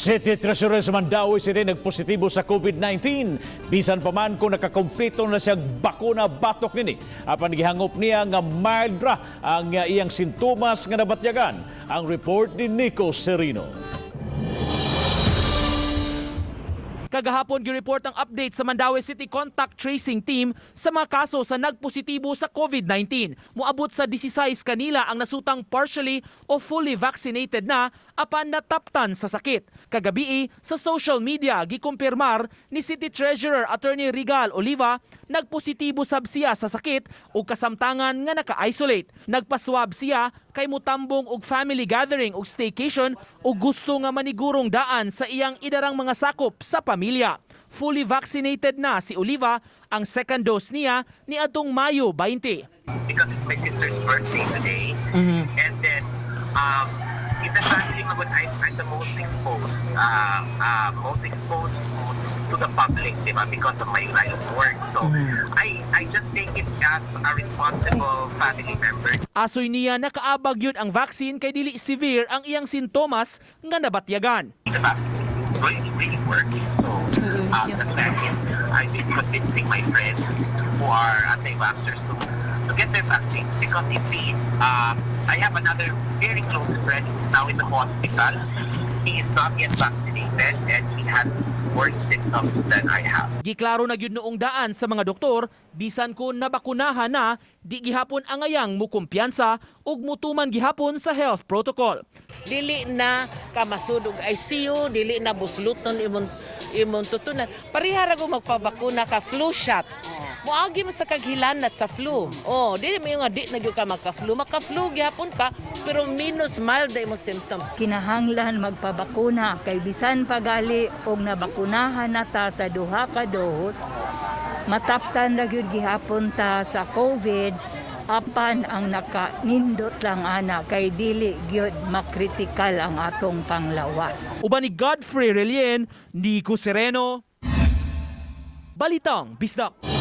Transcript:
City Treasurer sa Mandaue City nagpositibo sa COVID-19. Bisan pa man kung nakakompleto na siyang bakuna batok nini. Apan gihangop niya nga mild ra ang iyang sintomas nga nabatyagan. Ang report ni Nico Serino. Kagahapon gi-report ang update sa Mandaue City Contact Tracing Team sa mga kaso sa nagpositibo sa COVID-19. Muabot sa 16 kanila ang nasutang partially o fully vaccinated na apan nataptan sa sakit. Kagabi sa social media gikumpirmar ni City Treasurer Attorney Rigal Oliva nagpositibo sab siya sa sakit o kasamtangan nga naka-isolate. Nagpaswab siya kay mutambong og family gathering og staycation o gusto nga manigurong daan sa iyang idarang mga sakop sa pamilya. Fully vaccinated na si Oliva, ang second dose niya ni atong Mayo 20. Because it's my sister's birthday today, and then in the family, I'm the most exposed to the public, diba? Because of my line of work. So I just take it as a responsible family member. Asoy niya nakaabag yun ang vaccine kay dili severe ang iyang sintomas nga nabatyagan. The vaccine really works. So that's why I've been convincing my friends who are anti-vaxxers to get their vaccine, because indeed I have another very close friend now in the hospital. He is not yet vaccinated and he has worse symptoms than I have. Giklaro na gyud noong daan sa mga doktor, bisan ko nabakunahan na, di gihapon ang ayang mukumpiyansa ug mutuman gihapon sa health protocol. Dili na ka masudog ICU, dili na busluton imong tutunan. Parihara ko magpabakuna ka flu shot. Moagi mo sa kaghilanat sa flu. Oh, dili mo nga di na gyud ka magka-flu. Maka-flu gihapon ka pero minus mild day mo symptoms. Kinahanglan magpabakuna kay bisan pagali og nabakunahan na ta sa duha ka dose, mataptan ra gyud gihapon ta sa COVID. Apan ang nakanindot lang ana kay dili gyud makritikal ang atong panglawas. Uban ni Godfrey Relien, Nico Sereno, Balitang Bisdak.